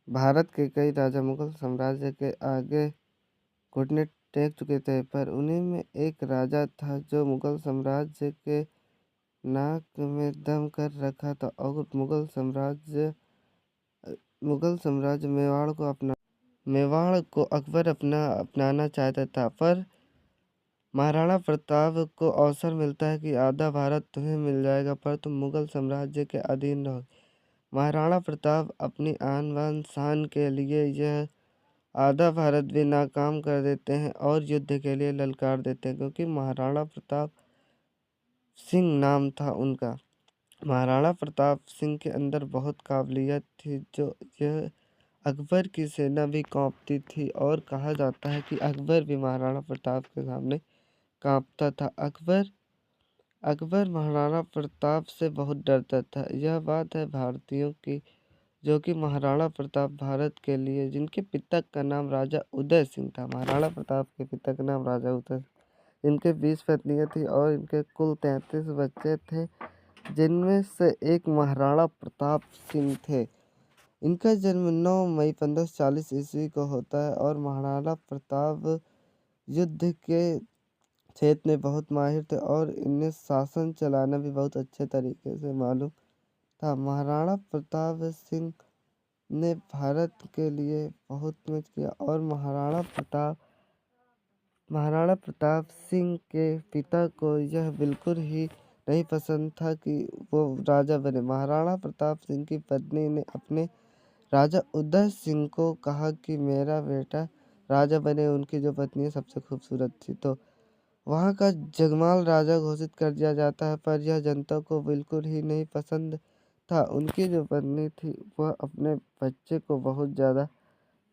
भारत के कई राजा मुगल साम्राज्य के आगे घुटने टेक चुके थे, पर उन्हीं में एक राजा था जो मुगल साम्राज्य के नाक में दम कर रखा था और मुगल साम्राज्य मेवाड़ को अकबर अपनाना चाहता था। पर महाराणा प्रताप को अवसर मिलता है कि आधा भारत तुम्हें मिल जाएगा, पर तुम मुगल साम्राज्य के अधीन रहो। महाराणा प्रताप अपनी आन बान शान के लिए यह आधा भारत भी नाकाम कर देते हैं और युद्ध के लिए ललकार देते हैं, क्योंकि महाराणा प्रताप सिंह नाम था उनका। महाराणा प्रताप सिंह के अंदर बहुत काबिलियत थी, जो यह अकबर की सेना भी कांपती थी और कहा जाता है कि अकबर भी महाराणा प्रताप के सामने कांपता था। अकबर महाराणा प्रताप से बहुत डरता था। यह बात है भारतीयों की, जो कि महाराणा प्रताप भारत के लिए, जिनके पिता का नाम राजा उदय सिंह था। महाराणा प्रताप के पिता का नाम राजा उदय सिंह। इनके 20 पत्नियां थी और इनके कुल 33 बच्चे थे, जिनमें से एक महाराणा प्रताप सिंह थे। इनका जन्म 9 मई 1540 ईस्वी को होता है और महाराणा प्रताप युद्ध के क्षेत्र में बहुत माहिर थे और इन्हें शासन चलाना भी बहुत अच्छे तरीके से मालूम था। महाराणा प्रताप सिंह ने भारत के लिए बहुत कुछ किया और महाराणा प्रताप सिंह के पिता को यह बिल्कुल ही नहीं पसंद था कि वो राजा बने। महाराणा प्रताप सिंह की पत्नी ने अपने राजा उदय सिंह को कहा कि मेरा बेटा राजा बने। उनकी जो पत्नी सबसे खूबसूरत थी, तो वहाँ का जगमाल राजा घोषित कर दिया जाता है, पर यह जनता को बिल्कुल ही नहीं पसंद था। उनकी जो पत्नी थी वह अपने बच्चे को बहुत ज़्यादा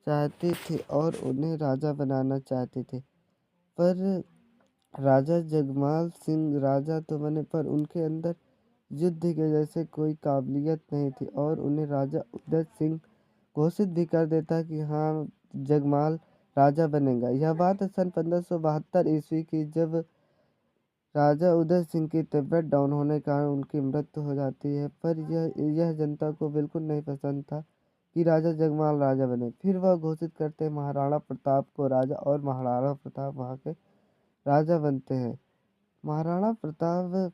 चाहती थी और उन्हें राजा बनाना चाहती थी। पर राजा जगमाल सिंह राजा तो बने, पर उनके अंदर युद्ध के जैसे कोई काबिलियत नहीं थी और उन्हें राजा उदय सिंह घोषित भी कर देता कि हाँ, जगमाल राजा बनेगा। यह बात है सन 1572 ईस्वी की, जब राजा उदय सिंह की तबीयत डाउन होने के कारण उनकी मृत्यु हो जाती है। पर यह जनता को बिल्कुल नहीं पसंद था कि राजा जगमाल राजा बने। फिर वह घोषित करते हैं महाराणा प्रताप को राजा और महाराणा प्रताप वहाँ के राजा बनते हैं। महाराणा प्रताप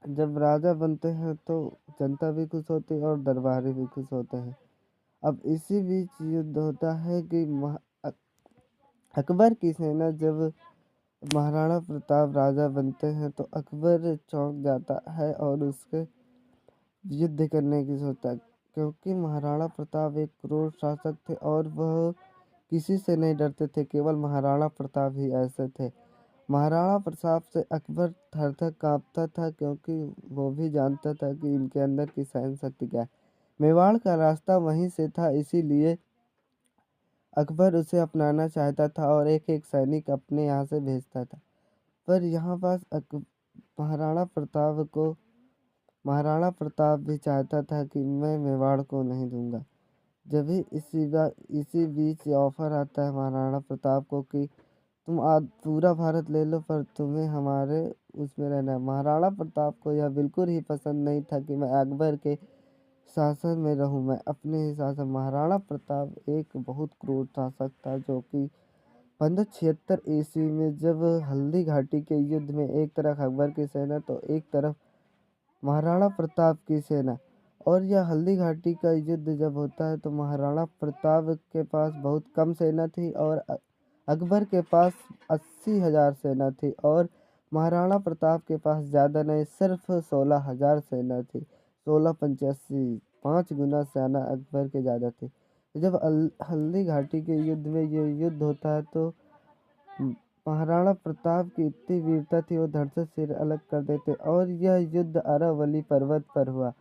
जब राजा बनते हैं तो जनता भी खुश होती है और दरबारी भी खुश होते हैं। अब इसी बीच युद्ध होता है कि अकबर की सेना, जब महाराणा प्रताप राजा बनते हैं तो अकबर चौंक जाता है और उसके युद्ध करने की सोचता है, क्योंकि महाराणा प्रताप एक क्रूर शासक थे और वह किसी से नहीं डरते थे। केवल महाराणा प्रताप ही ऐसे थे। महाराणा प्रताप से अकबर थर थर काँपता था, क्योंकि वो भी जानता था कि इनके अंदर की सहन शक्ति क्या है। मेवाड़ का रास्ता वहीं से था, इसीलिए अकबर उसे अपनाना चाहता था और एक एक सैनिक अपने यहाँ से भेजता था। पर यहाँ पास महाराणा प्रताप भी चाहता था कि मैं मेवाड़ को नहीं दूंगा। जब भी इसी बीच ऑफर आता है महाराणा प्रताप को कि तुम पूरा भारत ले लो, पर तुम्हें हमारे उसमें रहना है। महाराणा प्रताप को यह बिल्कुल ही पसंद नहीं था कि मैं अकबर के शासन में रहूं, मैं अपने ही शासन। महाराणा प्रताप एक बहुत क्रूर शासक था, जो कि 1576 ईस्वी में जब हल्दी घाटी के युद्ध में एक तरफ अकबर की सेना तो एक तरफ महाराणा प्रताप की सेना, और यह हल्दी घाटी का युद्ध जब होता है तो महाराणा प्रताप के पास बहुत कम सेना थी और अकबर के पास 80,000 सेना थी, और महाराणा प्रताप के पास ज़्यादा नहीं, सिर्फ 16,000 सेना थी। 16 × 85, 5 गुना सेना अकबर के ज़्यादा थी। जब हल्दी घाटी के युद्ध में ये युद्ध होता है तो महाराणा प्रताप की इतनी वीरता थी, वो धड़ से सिर अलग कर देते। और यह युद्ध अरावली पर्वत पर हुआ।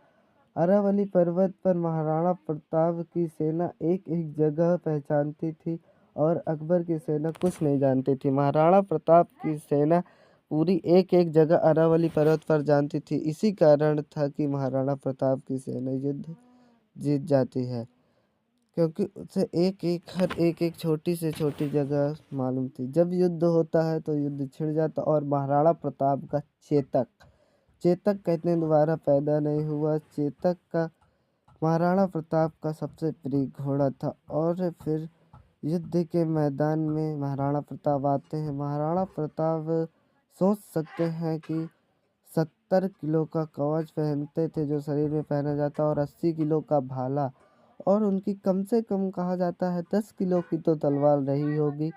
अरावली पर्वत पर महाराणा प्रताप की सेना एक एक जगह पहचानती थी और अकबर की सेना कुछ नहीं जानती थी। महाराणा प्रताप की सेना पूरी एक एक जगह अरावली पर्वत पर जानती थी। इसी कारण था कि महाराणा प्रताप की सेना युद्ध जीत जाती है, क्योंकि उसे हर एक एक छोटी से छोटी जगह मालूम थी। जब युद्ध होता है तो युद्ध छिड़ जाता और महाराणा प्रताप का चेतक कहते हैं दोबारा पैदा नहीं हुआ। चेतक का महाराणा प्रताप का सबसे प्रिय घोड़ा था। और फिर युद्ध के मैदान में महाराणा प्रताप आते हैं। महाराणा प्रताप सोच सकते हैं कि 70 किलो का कवच पहनते थे जो शरीर में पहना जाता, और 80 किलो का भाला, और उनकी कम से कम कहा जाता है 10 किलो की तो तलवार रही होगी।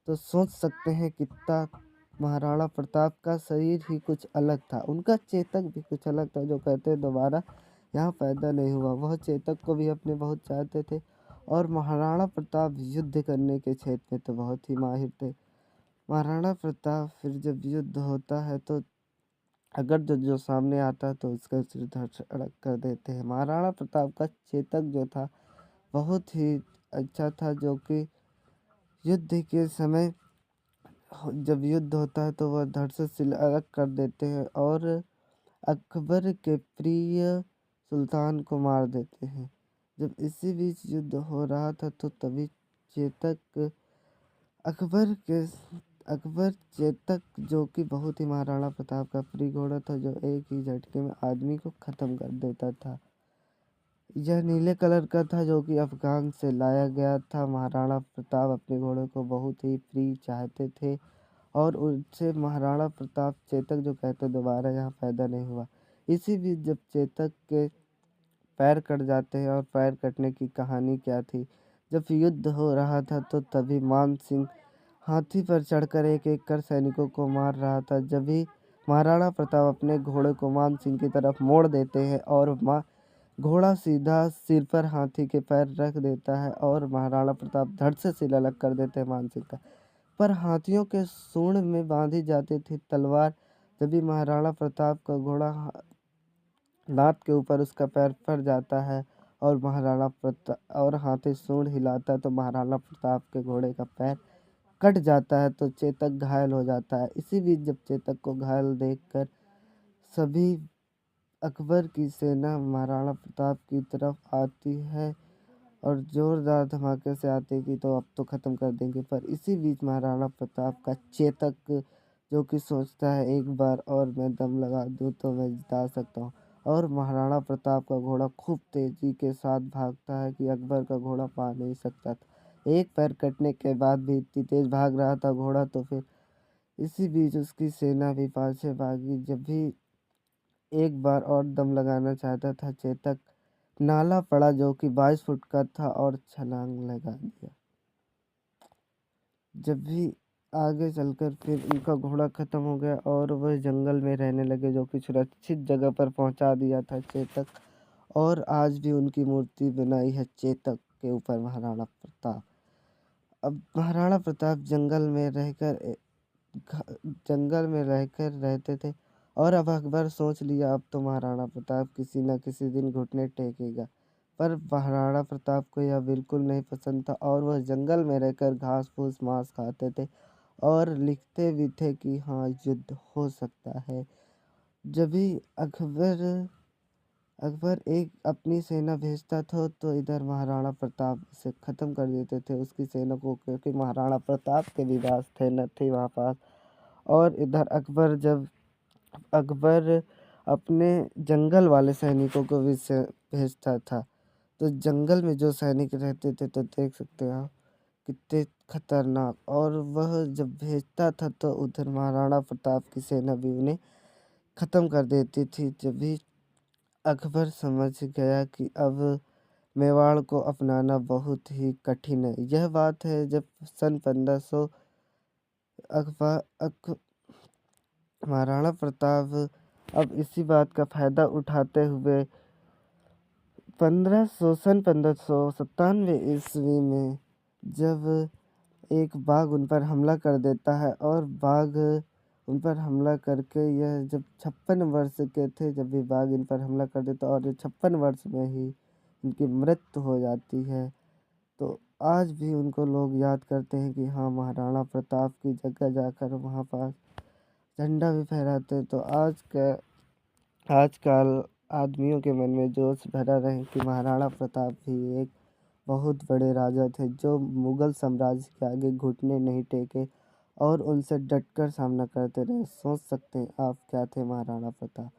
तो सोच सकते हैं कितना महाराणा प्रताप का शरीर ही कुछ अलग था। उनका चेतक भी कुछ अलग था, जो कहते दोबारा यहाँ पैदा नहीं हुआ। वह चेतक को भी अपने बहुत चाहते थे। और महाराणा प्रताप युद्ध करने के क्षेत्र में तो बहुत ही माहिर थे। महाराणा प्रताप फिर जब युद्ध होता है तो अगर जो सामने आता है तो उसका सिर धड़ से अलग कर देते हैं। महाराणा प्रताप का चेतक जो था बहुत ही अच्छा था, जो कि युद्ध के समय जब युद्ध होता है तो वह धड़ से सिर अलग कर देते हैं और अकबर के प्रिय सुल्तान को मार देते हैं। जब इसी बीच युद्ध हो रहा था तो तभी चेतक अकबर चेतक, जो कि बहुत ही महाराणा प्रताप का प्रिय घोड़ा था, जो एक ही झटके में आदमी को खत्म कर देता था। यह नीले कलर का था, जो कि अफगान से लाया गया था। महाराणा प्रताप अपने घोड़े को बहुत ही प्रिय चाहते थे, और उनसे महाराणा प्रताप चेतक जो कहते दोबारा यहाँ पैदा नहीं हुआ। इसी बीच जब चेतक के पैर कट जाते हैं, और पैर कटने की कहानी क्या थी, जब युद्ध हो रहा था तो तभी मान सिंह हाथी पर चढ़कर एक एक कर सैनिकों को मार रहा था। जब भी महाराणा प्रताप अपने घोड़े को मान सिंह की तरफ मोड़ देते हैं, और घोड़ा सीधा सिर पर हाथी के पैर रख देता है, और महाराणा प्रताप धड़ से सिर अलग कर देते हैं मान सिंह का। पर हाथियों के सूंड में बांधी जाती थी तलवार। जब भी महाराणा प्रताप का घोड़ा लात के ऊपर उसका पैर पड़ जाता है, और महाराणा प्रताप और हाथी सूंड हिलाता है, तो महाराणा प्रताप के घोड़े का पैर कट जाता है, तो चेतक घायल हो जाता है। इसी बीच जब चेतक को घायल देखकर सभी अकबर की सेना महाराणा प्रताप की तरफ आती है, और जोरदार धमाके से आते कि तो अब तो ख़त्म कर देंगे। पर इसी बीच महाराणा प्रताप का चेतक, जो कि सोचता है एक बार और मैं दम लगा दूं तो मैं जिता सकता हूँ, और महाराणा प्रताप का घोड़ा खूब तेज़ी के साथ भागता है कि अकबर का घोड़ा पा नहीं सकता था। एक पैर कटने के बाद भी इतनी तेज़ भाग रहा था घोड़ा, तो फिर इसी बीच उसकी सेना भी पाछे भागी। जब भी एक बार और दम लगाना चाहता था चेतक, नाला पड़ा जो कि 22 फुट का था, और छलांग लगा दिया। जब भी आगे चलकर फिर उनका घोड़ा खत्म हो गया, और वह जंगल में रहने लगे, जो कि सुरक्षित जगह पर पहुंचा दिया था चेतक। और आज भी उनकी मूर्ति बनाई है चेतक के ऊपर महाराणा प्रताप। अब महाराणा प्रताप जंगल में रहकर रहते थे, और अब अकबर सोच लिया अब तो महाराणा प्रताप किसी न किसी दिन घुटने टेकेगा। पर महाराणा प्रताप को यह बिल्कुल नहीं पसंद था, और वह जंगल में रहकर घास फूस मांस खाते थे, और लिखते भी थे कि हाँ युद्ध हो सकता है। जब भी अकबर एक अपनी सेना भेजता था तो इधर महाराणा प्रताप से ख़त्म कर देते थे उसकी सेना को, क्योंकि महाराणा प्रताप के भी राज थे न थे वहाँ पास। और इधर अकबर अपने जंगल वाले सैनिकों को भी भेजता था। तो जंगल में जो सैनिक रहते थे तो देख सकते हो आप कितने खतरनाक। और वह जब भेजता था तो उधर महाराणा प्रताप की सेना भी उन्हें ख़त्म कर देती थी। जब भी अकबर समझ गया कि अब मेवाड़ को अपनाना बहुत ही कठिन है। यह बात है जब सन 1500 अकबर महाराणा प्रताप अब इसी बात का फ़ायदा उठाते हुए 1597 में जब एक बाघ उन पर हमला कर देता है, और बाघ उन पर हमला करके यह जब 56 वर्ष के थे जब भी बाघ इन पर हमला कर देता, और 56 वर्ष में ही इनकी मृत्यु हो जाती है। तो आज भी उनको लोग याद करते हैं कि हाँ महाराणा प्रताप की जगह जाकर वहाँ पास झंडा भी फहराते। तो आजकल आदमियों के मन में जोश भरा रहे कि महाराणा प्रताप भी एक बहुत बड़े राजा थे, जो मुगल साम्राज्य के आगे घुटने नहीं टेके और उनसे डटकर सामना करते रहे। सोच सकते हैं आप क्या थे महाराणा प्रताप।